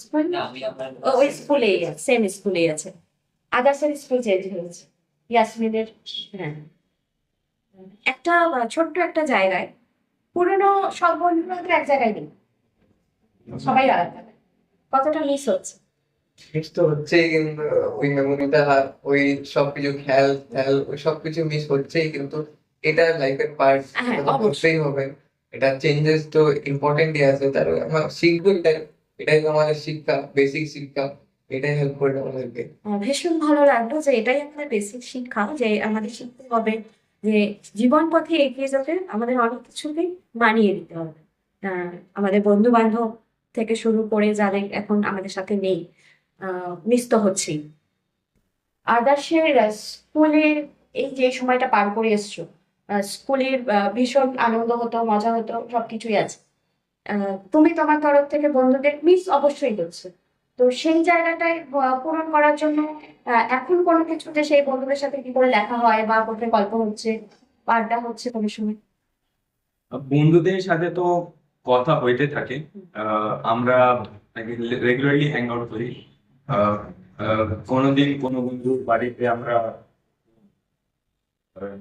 Speaker 1: স্কুল
Speaker 2: আমি আমার
Speaker 1: ওই স্কুলেই সেম স্কুলেই আছে, আদার্সের স্কুল চেঞ্জ হয়েছে। ইয়াসমিনের হ্যাঁ একটা ছোট্ট একটা জায়গায় পুরনো সব বন্ধুরা তো এক জায়গায় নেই, সবাই আলাদা। কতটা মিস হচ্ছে?
Speaker 5: মিস তো হচ্ছেই, কিন্তু ওই মেমোরিটা, ওই সবকিছু খেয়াল খেয়াল ওই সবকিছু মিস হচ্ছেই, কিন্তু এটা লাইফের পার্ট,
Speaker 1: হ্যাঁ,
Speaker 5: এটা তো
Speaker 1: অবশ্যই।
Speaker 5: করতেই হবে। এটা চেঞ্জেস তো ইম্পর্টেন্টই আছে, তার আমরা শিখবো, এটাই তো আমাদের শিক্ষা, বেসিক শিক্ষা, এটাই হেল্প করবে আমাদেরকে।
Speaker 1: ভীষণ ভালো লাগলো যে এটাই আমাদের বেসিক শিক্ষা, যে আমাদের শিখতে হবে যে জীবন পথে এগিয়ে যেতে আমাদের অনেক কিছুকে মানিয়ে দিতে হবে। আমাদের বন্ধু বান্ধব থেকে শুরু করে যাদের এখন আমাদের সাথে নেই, মিস তো হচ্ছেই। আদর্শের স্কুলের এই যে সময়টা পার করে এসছো, স্কুলের ভীষণ আনন্দ হতো, মজা হতো, সবকিছুই আছে। তুমি তোমার তরফ থেকে বন্ধুদের মিস অবশ্যই হচ্ছে। তো সেই জায়গাটায় পূরণ করার জন্য এখন কোনো কিছু যে সেই বন্ধুদের সাথে কি করে দেখা হয় বা কোথায় গল্প হচ্ছে বা আড্ডা হচ্ছে কোনো সময়?
Speaker 3: বন্ধুদের সাথে তো কথা হইতে থাকে। আমরা রেগুলারলি হ্যাং আউট করি। কোনোদিন কোনো বন্ধুর বাড়িতে আমরা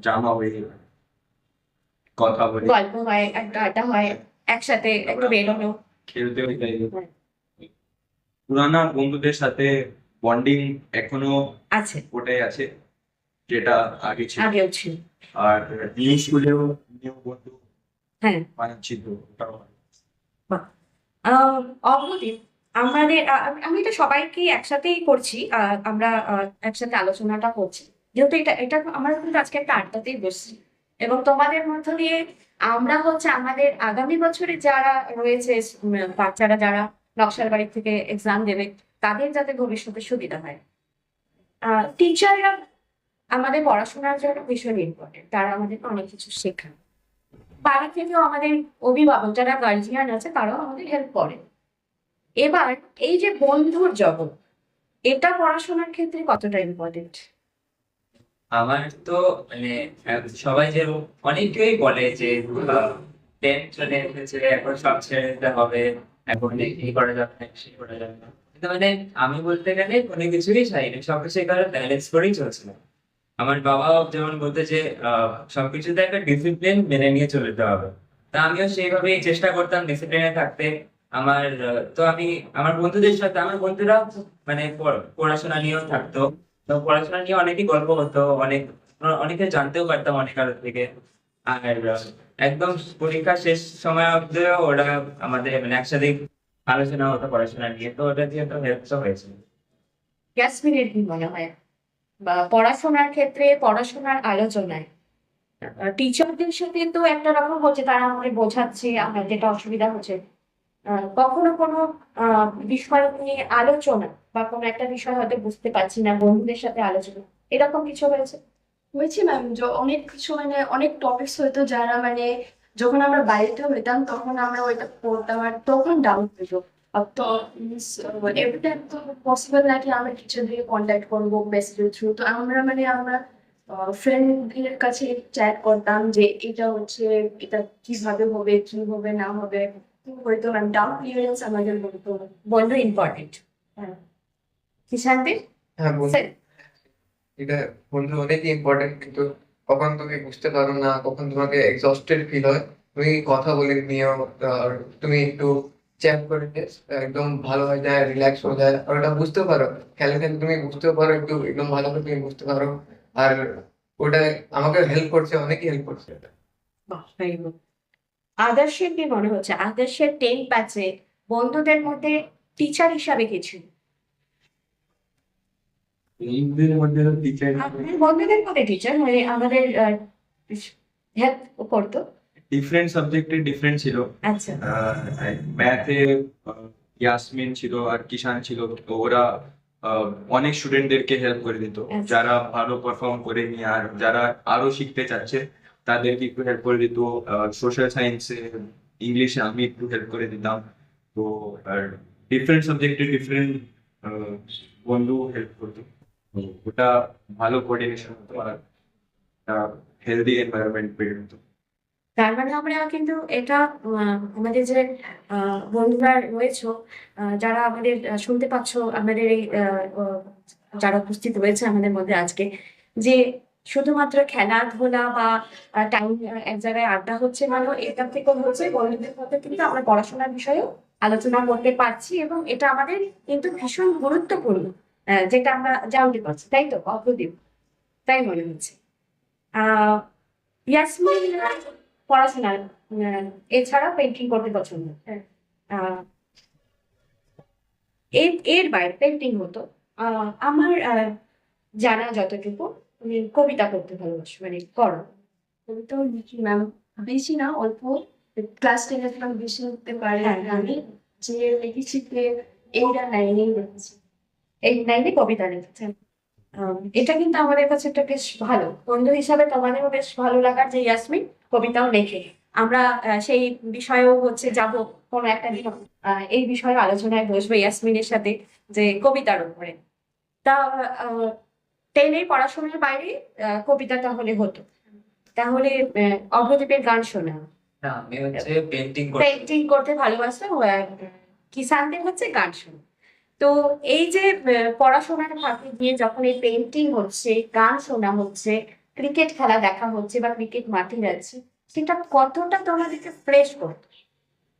Speaker 3: জমা হই, কথা বলি,
Speaker 1: গল্প হয়, একটা আড্ডা হয়, একসাথে একটু বেরোনো।
Speaker 3: খেলতে হই। তাই পুরানা বন্ধুদের সাথে বন্ডিং এখনো
Speaker 1: আছে,
Speaker 3: ওটাই আছে যেটা আগে ছিল।
Speaker 1: আগেও ছিল।
Speaker 3: আর নিউ স্কুলেও নিউ বন্ধু
Speaker 1: হ্যাঁ।
Speaker 3: বানাচ্ছি, তো ওটাও
Speaker 1: অগ্রদীপ, আমি এটা সবাইকে একসাথেই করছি, আমরা একসাথে আলোচনাটা করছি যেহেতু এটা এটা আমরা কিন্তু আজকে একটা আড্ডাতেই বসছি এবং তোমাদের মধ্য দিয়ে আমরা হচ্ছে আমাদের আগামী বছরে যারা রয়েছে বাচ্চারা যারা নকশালবাড়ি থেকে এক্সাম দেবে তাদের যাতে ভবিষ্যতে সুবিধা হয়। টিচাররা আমাদের পড়াশোনার জন্য ভীষণ ইম্পর্টেন্ট, তারা আমাদেরকে অনেক কিছু শেখায়। বাড়ি থেকেও আমাদের অভিভাবক যারা গার্জিয়ান আছে তারাও আমাদের হেল্প করে। এবার এই যে বন্ধুর জগৎ, এটা পড়াশোনার ক্ষেত্রে কতটা ইম্পর্টেন্ট?
Speaker 2: আমার তো মানে সবাই যে অনেকেই বলে যে 10th চলে এসেছে, এখন সব ছেড়ে দিতে হবে, এখন এই করা যাবে না, সেই করা যাবে না। কিন্তু মানে আমি বলতে গেলে কোনো কিছুরই চাই না, সবকিছু এখানে ব্যালেন্স করেই চলছিল। আমার বাবাও যেমন বলতে যে সবকিছুতে একটা ডিসিপ্লিন মেনে নিয়ে চলে যেতে হবে। তা আমিও সেইভাবেই চেষ্টা করতাম ডিসিপ্লিনে থাকতে। তো আমি আমার বন্ধুদের সাথে, আমার বন্ধুরা মানে পড়াশোনা নিয়েও থাকতো। তো পড়াশোনা নিয়ে অনেকই গল্প হতো, অনেকে জানতেও পারতাম অনেক কারোর থেকে। আর একদম পরীক্ষা শেষ সময় অব্দিও ওরা আমাদের মানে একসাথে আলোচনা হতো পড়াশোনা নিয়ে, তো ওটা দিয়ে তো হেল্প তো হয়েছিল।
Speaker 1: ইয়াসমিনের কি মনে হয় বা পড়াশোনার ক্ষেত্রে পড়াশোনার আলোচনায় টিচারদের সাথে তো একটা রকম হচ্ছে, তারা আমাদের বোঝাচ্ছে, আমার যেটা অসুবিধা হচ্ছে, কখনো কোনো বিষয় নিয়ে আলোচনা বা কোনো একটা বিষয় হয়তো বুঝতে পারছি না, বন্ধুদের সাথে আলোচনা, এরকম কিছু হয়েছে?
Speaker 4: হয়েছে ম্যাম, অনেক কিছু মানে অনেক টপিকস হয়তো যারা মানে যখন আমরা বাড়িতে হইতাম তখন আমরা ওইটা পড়তাম আর তখন ডাউট হইতো। তো এভরি টাইম তো পসিবল নাকি আমরা টিচারদের কন্ট্যাক্ট করবো মেসেজের থ্রু, তো আমরা ফ্রেন্ডদের কাছে চ্যাট করতাম যে এটা হচ্ছে, এটা কিভাবে হবে কি হবে না হবে, কি হয়তো ম্যাম ডাউট ক্লিয়ারেন্স আমাদের বলতো।
Speaker 1: বন্ধু ইম্পর্টেন্ট। হ্যাঁ, কিষানদের
Speaker 5: হ্যাঁ বন্ধু, এটা বন্ধু অনেকই ইম্পর্টেন্ট, কিন্তু কখন তুমি বুঝতে পারো না, কখন তোমাকে এক্সস্টেড ফিল হয়, তুমি কথা বলে নিও, আর তুমি একটু চ্যাট করে নিয়ে একদম ভালো হয়ে যায়, রিল্যাক্স হয়ে যায়, আর ওটা বুঝতে পারো, খেলে খেলে তুমি বুঝতেও পারো, একটু একদম ভালো করে তুমি বুঝতে পারো। আর ওটা আমাকে হেল্প করছে, অনেকই হেল্প করছে এটা।
Speaker 1: বাহ, very good. আদর্শের কি মনে হচ্ছে, আদর্শের 10 ব্যাচে বন্ধুদের মধ্যে টিচার হিসাবে কিছু
Speaker 3: এইদের মধ্যে টিচার
Speaker 1: আপনার বন্ধুদের মধ্যে টিচার মানে আমাদের হেল্প করতো?
Speaker 3: ডিফারেন্ট সাবজেক্টে ডিফারেন্ট ছিল।
Speaker 1: আচ্ছা,
Speaker 3: ম্যাথে ইয়াসমিন ছিল আর কিষান ছিল, তো ওরা অনেক স্টুডেন্টদেরকে হেল্প করে দিত,
Speaker 1: আচ্ছা।
Speaker 3: যারা ভালো পারফর্ম করেনি আর যারা আরো শিখতে চাচ্ছে তাদেরকে একটু হেল্প করে দিত। সোশ্যাল সায়েন্সে, ইংলিশে আমি একটু হেল্প করে দিতাম। তো আর ডিফারেন্ট সাবজেক্টে ডিফারেন্ট বন্ধু হেল্প করতো। তো ওটা ভালো কোঅর্ডিনেশন হতো আর হেলদি এনভায়রনমেন্ট বেড়ে হতো।
Speaker 1: তার মানে আমরা কিন্তু এটা আমাদের যে বন্ধুরা রয়েছে, যারা আমাদের শুনতে পাচ্ছ, আমাদের এই যারা উপস্থিত রয়েছে আমাদের মধ্যে আজকে, যে শুধুমাত্র খেলাধুলা বা টাইম এক জায়গায় আড্ডা হচ্ছে মানে এটা থেকে হচ্ছে বন্ধুদের মধ্যে কিন্তু আমরা পড়াশোনার বিষয়েও আলোচনা করতে পারছি, এবং এটা আমাদের কিন্তু ভীষণ গুরুত্বপূর্ণ, যেটা আমরা জানতে পারছি, তাই তো অপ্রদীপ? তাই মনে হচ্ছে। আহ ইয়াসমিন পড়াশোনা এছাড়া পেন্টিং করতে পছন্দ। আহ, এর বাইরে পেন্টিং হতো। আমার জানা যতটুকু, আমি কবিতা করতে ভালোবাসি, মানে করো।
Speaker 4: কবিতাও লিখি ম্যাম, বেশি না, অল্প। ক্লাস 10 এর বেশি লিখতে পারি
Speaker 1: হ্যাঁ,
Speaker 4: আমি, যে লিখেছি যে এইটা লাইনেই লিখেছি।
Speaker 1: এই লাইনে কবিতা লিখেছেন। এটা কিন্তু আমাদের কাছে একটা বেশ ভালো বন্ধু হিসাবে, তোমাদেরও বেশ ভালো লাগার যে ইয়াসমিন কবিতাও লেখে। আমরা সেই বিষয়েও হচ্ছে যাব কোনো একটা দিন, এই বিষয়ে আলোচনায় বসবো ইয়াসমিনের সাথে, যে কবিতার উপরে। তা 10 পড়াশোনার বাইরে কবিতা তাহলে হতো, তাহলে অগ্রদীপের গান শোনা,
Speaker 2: না, আমি হচ্ছে পেন্টিং
Speaker 1: পেন্টিং করতে ভালোবাসতো, কিষানদের হচ্ছে গান শোনা। তো এই যে পড়াশোনার ফাঁকে দিয়ে যখন এই পেন্টিং হচ্ছে, গান শোনা হচ্ছে, ক্রিকেট খেলা দেখা হচ্ছে বা ক্রিকেট মাঠে যাচ্ছে, সেটা কতটা তোমাদেরকে ফ্রেশ করতো?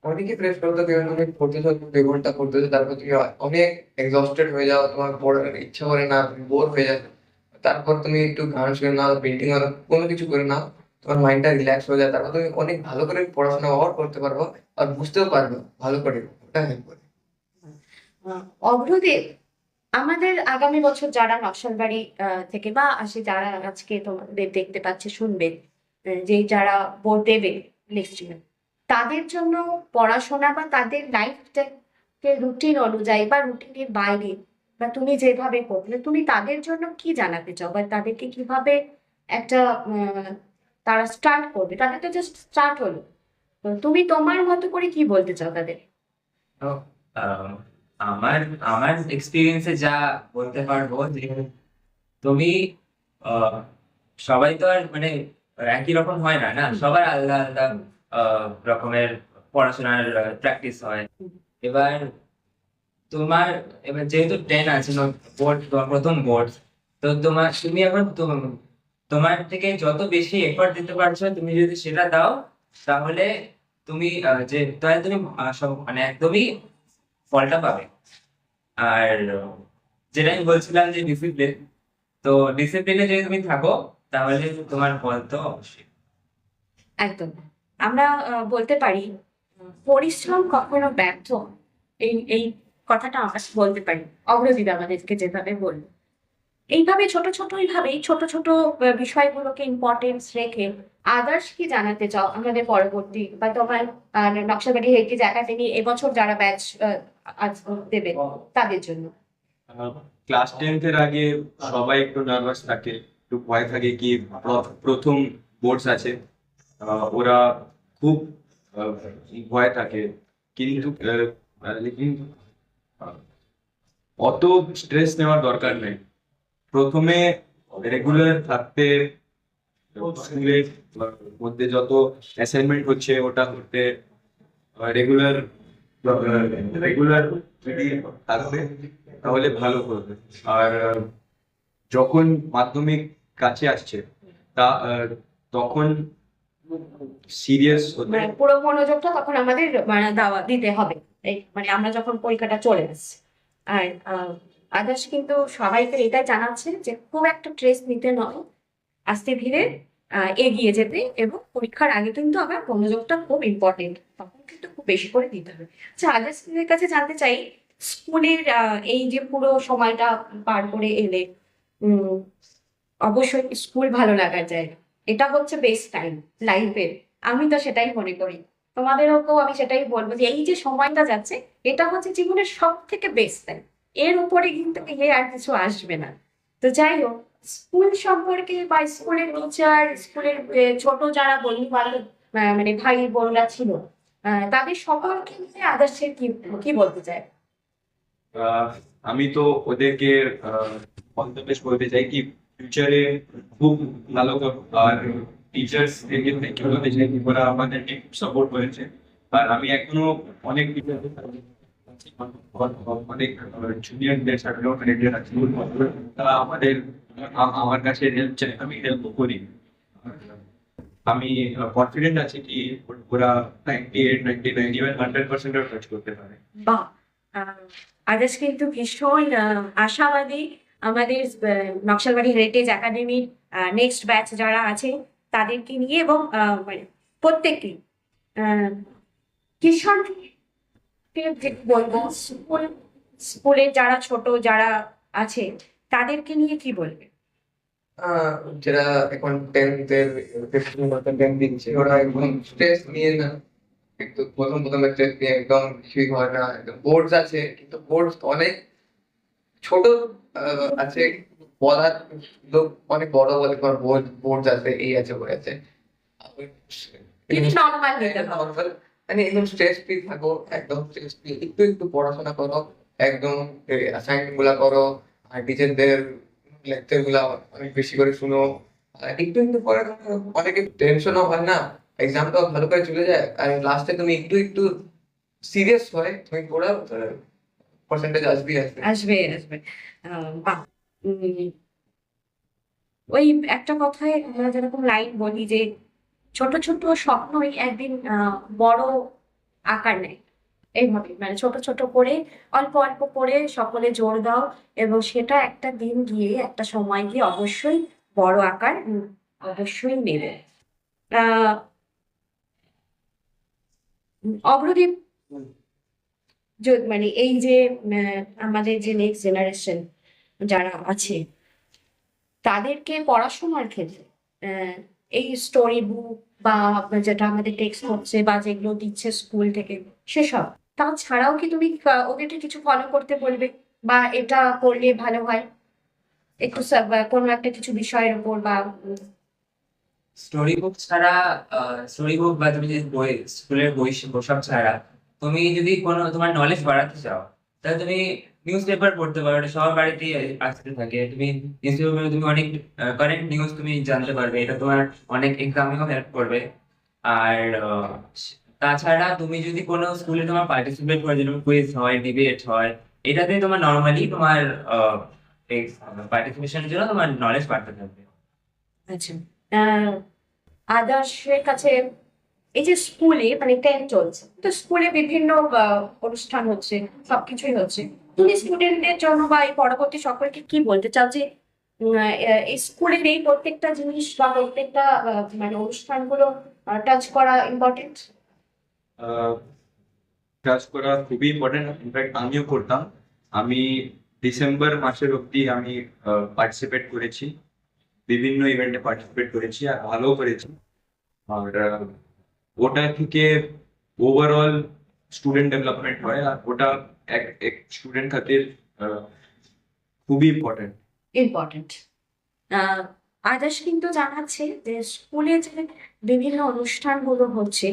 Speaker 5: অনেকই প্রেস করতে দেবে, তুমি পড়তেছো 2 ঘন্টা পড়তেছো, তারপর তুমি অনেক এক্সস্টেড হয়ে যাও, তোমার পড়ার ইচ্ছা করে না, বোর হয়ে যাও, তারপর তুমি একটু গান শুনে নাও, পেন্টিং আর কোনো কিছু করে নাও, তোমার মাইন্ডটা রিল্যাক্স হয়ে যায়, তারপর তুমি অনেক ভালো করে পড়াশোনা আবার করতে পারবো আর বুঝতেও পারবে ভালো করে, ওটা হেল্প করে।
Speaker 1: অগ্রদীপ, আমাদের আগামী বছর যারা নকশালবাড়ি থেকে বা আসে, যারা আজকে তোমাদের দেখতে পাচ্ছে শুনবে, যে যারা বোর্ড দেবে নেক্সট ইয়ার, তাদের জন্য পড়াশোনা বা তাদের লাইফটাকে রুটিন অনুযায়ী বা রুটিনের বাইরে, বা তুমি যেভাবে করলে, তুমি তাদের জন্য কি জানাতে চাও বা তাদেরকে কিভাবে একটা তারা স্টার্ট করবে? তাদের তো জাস্ট স্টার্ট হলো, তো তুমি তোমার মতো করে কি বলতে চাও তাদের?
Speaker 2: তো আহ, আমার আমার এক্সপিরিয়েন্সে যা বলতে পারবো যে তুমি আহ, সবাই তো আর মানে একই রকম হয় না, না সবার আলাদা আলাদা রকমের পড়াশোনার প্র্যাকটিস হয়। এবার তোমার এবার যেহেতু 10 আছে বোর্ড, তোমার প্রথম বোর্ড, তো তুমি এখন তোমার থেকে যত বেশি এফর্ট দিতে পারছো তুমি যদি সেটা দাও, তাহলে তুমি তাহলে তুমি মানে একদমই ফলটা পাবে। আর যেটা আমি বলছিলাম যে ডিসিপ্লিন, তো ডিসিপ্লিনে যদি তুমি থাকো তাহলে তোমার ফল তো অবশ্যই।
Speaker 1: একদম। আমরা বলতে পারি পরিশ্রম কখনো ব্যর্থ হয়। এই এই কথাটা আমরা বলতে পারি, অগ্রদীপ আমাদেরকে যেভাবে বলল। এইভাবে ছোট ছোট বিষয়গুলোকে ইম্পর্টেন্স রেখে আদার্স কি জানাতে চাও আমাদের পরবর্তী বা তোমার নকশালবাড়ি হেরিটেজ একাডেমি এবছর যারা ব্যাচ দেবে তাদের জন্য?
Speaker 3: ক্লাস 10th-এর আগে সবাই একটু নার্ভাস থাকে, একটু ভয় থাকে কি প্রথম বোর্ডস আছে, ওরা খুব ভয় থাকে। কিন্তু লেকিন অত স্ট্রেস নেওয়ার দরকার নেই। প্রথমে রেগুলার থাকতে, স্কুলের মধ্যে যত অ্যাসাইনমেন্ট হচ্ছে ওটা করতে, রেগুলার রেগুলার যদি থাকবে তাহলে ভালো করবে। আর যখন মাধ্যমিক কাছে আসছে তখন সিরিয়াস হতে
Speaker 1: মানে পুরো মনোযোগটা তখন আমাদের মানে দিতে হবে। এই মানে আমরা যখন পরীক্ষাটা চলে আসছে। আর আদার্স কিন্তু সবাইকে এটাই জানাচ্ছে যে খুব একটা স্ট্রেস নিতে নয়, আস্তে ধীরে এগিয়ে যেতে, এবং পরীক্ষার আগে কিন্তু আমার মনোযোগটা খুব ইম্পর্টেন্ট, তখন কিন্তু খুব বেশি করে দিতে হবে। আচ্ছা, আদার্সদের কাছে জানতে চাই, স্কুলের এই যে পুরো সময়টা পার করে এলে অবশ্যই স্কুল ভালো লাগার জায়গা, এটা হচ্ছে বেস্ট টাইম লাইফের। আমি তো সেটাই মনে করি, তোমাদেরকেও আমি সেটাই বলবো যে এই যে সময়টা যাচ্ছে এটা হচ্ছে জীবনের সব থেকে বেস্ট টাইম। এর উপরে কিন্তু আর কিছু আসবে না। তো যাই হোক, স্কুল সম্পর্কে বা স্কুলের টিচার, স্কুলের ছোট যারা বন্ধু বান্ধব মানে ভাই বোনরা ছিল, তাদের সকলকে নিয়ে আদার্সের কি কি বলতে চায়?
Speaker 3: আমি তো ওদেরকে অল দ্য বেস্ট বলতে চাই কি ফিউচারে খুব ভালো করো। আর টিচার্স এদেরকে থ্যাংক ইউ বলতে চাই কি ওরা আমাদেরকে সাপোর্ট করেছে। আর আমি এখনো অনেক অনেক জুনিয়রদের সাথে তারা আমার কাছে হেল্প চাই, আমি হেল্প করি। আমি কনফিডেন্ট আছি কি ওরা 98, 99, ইভেন 100% কাজ করতে পারে।
Speaker 1: বাহ, আদার্স কিন্তু ভীষণ আশাবাদী আমাদের নকশালবাড়ি হেরিটেজ একাডেমির নেক্সট ব্যাচ যারা আছে তাদেরকে নিয়ে, এবং মানে প্রত্যেককে কিষাণ যে বলবো, স্কুলের যারা ছোট যারা আছে তাদেরকে নিয়ে কি বলবে?
Speaker 5: যারা এখন 10th-এর 10 দিচ্ছে ওরা একদম স্ট্রেস নিয়ে না, কিন্তু প্রথম স্ট্রেস নিয়ে একদম কিছুই হয় না। একদম বোর্ডস আছে, কিন্তু বোর্ডস অনেক ছোট আছে, বলার লোক অনেক বড় বলে তোমার বোর্ডস আছে, এই আছে ওই আছে।
Speaker 1: নর্মাল নিতে হবে।
Speaker 5: নর্মাল মানে একদম স্ট্রেস ফ্রি থাকো, একদম স্ট্রেস ফ্রি, একটু একটু পড়াশোনা করো, একদম অ্যাসাইনমেন্ট গুলা করো, আর টিচারদের লেকচার গুলা অনেক বেশি করে শুনো। আর একটু একটু পরে অনেকে টেনশনও হয় না, এক্সামটা ভালো করে চলে যায়, আর লাস্টে তুমি একটু একটু সিরিয়াস হয় তুমি পড়া, পার্সেন্টেজ আসবে আসবে।
Speaker 1: আসবে আসবে। বাহ। ওই একটা কথায় আমরা যেরকম লাইন বলি যে ছোট ছোট স্বপ্নই একদিন বড় আকার নেয়। এইভাবে মানে ছোট ছোট করে, অল্প অল্প করে সকলে জোর দাও, এবং সেটা একটা দিন গিয়ে, একটা সময় গিয়ে অবশ্যই বড় আকার অবশ্যই নেবে। আহ অগ্রদীপ, মানে এই যে আমাদের যে নেক্সট জেনারেশন যারা আছে তাদেরকে পড়াশোনার ক্ষেত্রে এই স্টোরি বুক বা যেটা আমাদের টেক্সট হচ্ছে বা যেগুলো দিচ্ছে স্কুল থেকে সেসব, তাছাড়াও কি তুমি ওদেরকে কিছু ফলো করতে বলবে, বা এটা করলে ভালো হয় একটু কোনো একটা কিছু বিষয়ের উপর, বা
Speaker 2: স্টোরি বুক ছাড়া, স্টোরি বুক বা তুমি যদি বই, স্কুলের বই সব ছাড়া তুমি যদি কোনো তোমার নলেজ বাড়াতে চাও, তাহলে তুমি নিউজ পেপার পড়তে পারো। এটা সবার বাড়িতেই আসতে থাকে। তুমি নিউজ পেপারে তুমি অনেক কারেন্ট নিউজ তুমি জানতে পারবে, এটা তোমার অনেক এক্সামেও হেল্প করবে। আর তাছাড়া তুমি যদি কোনো স্কুলে তোমার পার্টিসিপেট করে, যেরকম কুইজ হয়, ডিবেট হয়, এটাতে তোমার নর্মালি তোমার পার্টিসিপেশনের জন্য তোমার নলেজ বাড়তে থাকবে।
Speaker 1: আচ্ছা, আদর্শের কাছে এই যে স্কুলে মানে 10 চলছে, তো স্কুলে বিভিন্ন অনুষ্ঠান হচ্ছে, সবকিছুই হচ্ছে। তুমি স্টুডেন্টদের জন্য বা এই পরবর্তী সকলকে কি বলতে চাও যে এই স্কুলের এই প্রত্যেকটা জিনিস বা প্রত্যেকটা মানে অনুষ্ঠানগুলো টাচ করা ইম্পর্টেন্ট?
Speaker 3: কাজ করা খুবই ইম্পর্টেন্ট, ইনফ্যাক্ট আমিও করতাম। আমি ডিসেম্বর মাসের অবধি আমি পার্টিসিপেট করেছি, বিভিন্ন ইভেন্টে পার্টিসিপেট করেছি আর ভালো করেছি। আর ওটা থেকে ওভারঅল স্টুডেন্ট ডেভেলপমেন্ট হয়, আর ওটা এক এক স্টুডেন্ট খাতির খুবই ইম্পর্টেন্ট।
Speaker 1: ইম্পর্টেন্ট। আদার্স কিন্তু জানাচ্ছে যে স্কুলে যে বিভিন্ন অনুষ্ঠানগুলো হচ্ছে,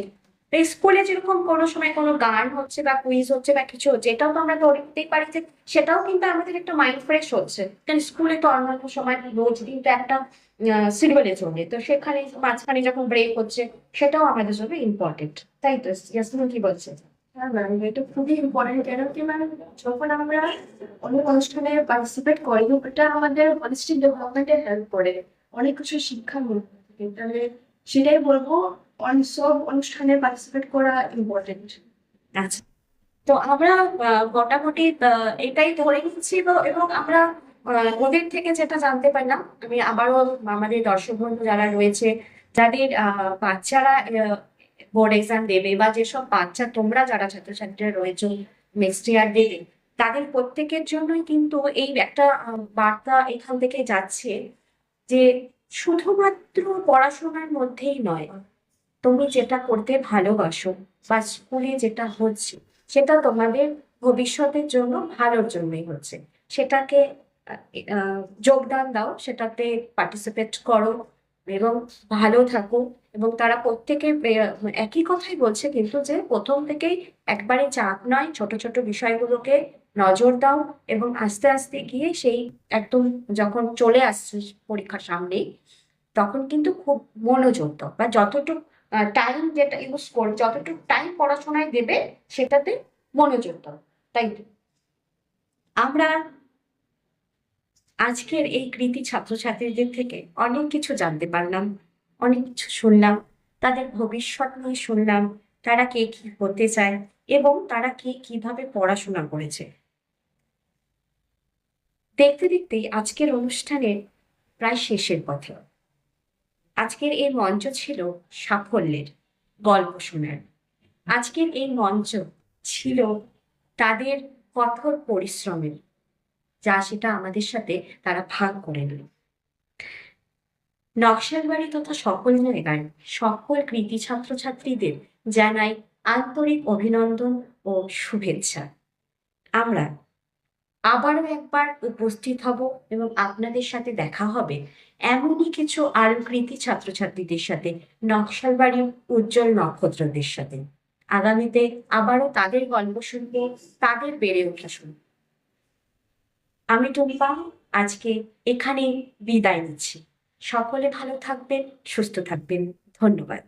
Speaker 1: এই স্কুলে যেরকম কোনো সময় কোনো গান হচ্ছে বা কুইজ হচ্ছে বা কিছু হচ্ছে, এটাও তো আমরা ধরে নিতেই পারি যে সেটাও কিন্তু আমাদের একটা মাইন্ড ফ্রেশ হচ্ছে। কারণ স্কুলে তো অন্যান্য সময় রোজ দিনটা একটা সিরিয়ালে চলে, তো সেখানে মাঝখানে যখন ব্রেক হচ্ছে সেটাও আমাদের জন্য ইম্পর্টেন্ট, তাই তো? ইয়াসমিন কি বলছে?
Speaker 4: হ্যাঁ ম্যাম, এটা খুবই ইম্পর্টেন্ট। কেন কি ম্যাম, যখন আমরা অনেক অনুষ্ঠানে পার্টিসিপেট করি, ওটা আমাদের হোলিস্টিক ডেভেলপমেন্টে হেল্প করে, অনেক কিছু শিক্ষা মিলতে থাকে। তাহলে সেটাই বলবো, সব অনুষ্ঠানে পার্টিসিপেট করা ইম্পর্টেন্ট।
Speaker 1: আচ্ছা, তো আমরা মোটামুটি এটাই ধরে নিচ্ছি, এবং আমরা ওদের থেকে যেটা জানতে পারলাম, আমি আবারও আমাদের দর্শক বন্ধু যারা রয়েছে, যাদের বাচ্চারা বোর্ড এক্সাম দেবে বা যেসব বাচ্চা তোমরা যারা ছাত্রছাত্রীরা রয়েছে নেক্সট ইয়ার দেবে, তাদের প্রত্যেকের জন্যই কিন্তু এই একটা বার্তা এখান থেকে যাচ্ছে যে শুধুমাত্র পড়াশোনার মধ্যেই নয়, তুমি যেটা করতে ভালোবাসো বা স্কুলে যেটা হচ্ছে সেটা তোমাদের ভবিষ্যতের জন্য ভালোর জন্যই হচ্ছে, সেটাকে যোগদান দাও, সেটাতে পার্টিসিপেট করো এবং ভালো থাকো। এবং তারা প্রত্যেকে একই কথাই বলছে কিন্তু, যে প্রথম থেকেই একবারে চাপ নয়, ছোট ছোট বিষয়গুলোকে নজর দাও এবং আস্তে আস্তে গিয়ে সেই একদম যখন চলে আসছে পরীক্ষার সামনেই, তখন কিন্তু খুব মনোযোগ দাও, বা যতটুকু টাইম যেটা ইউজ করে, যতটুকু টাইম পড়াশোনায় দেবে সেটাতে মনোযোগ দাও, তাই তো? আমরা আজকের এই কৃতি ছাত্রছাত্রীদের থেকে অনেক কিছু জানতে পারলাম, অনেক কিছু শুনলাম, তাদের ভবিষ্যৎ নিয়ে শুনলাম, তারা কে কি হতে চায় এবং তারা কে কিভাবে পড়াশোনা করেছে। দেখতে দেখতেই আজকের অনুষ্ঠানের প্রায় শেষের পথে। আজকের এই মঞ্চ ছিল সাফল্যের, গল্প শোনার। আজকের এই মঞ্চ ছিল তাদের কঠোর পরিশ্রমের, যা সেটা আমাদের সাথে তারা ভাগ করে নিল। নকশালবাড়ি তথা সকল জায়গায় সকল কৃতি ছাত্রছাত্রীদের জানাই আন্তরিক অভিনন্দন ও শুভেচ্ছা। আমরা আবারও একবার উপস্থিত হব এবং আপনাদের সাথে দেখা হবে এমনই কিছু আরো কৃতি ছাত্রছাত্রীদের সাথে, নকশালবাড়ির উজ্জ্বল নক্ষত্রদের সাথে। আগামীতে আবারও তাদের গল্প শুনবো, তাদের বেড়ে ওঠা শুনবো। আমি টুম্পা আজকে এখানেই বিদায় নিচ্ছি। সকলে ভালো থাকবেন, সুস্থ থাকবেন। ধন্যবাদ।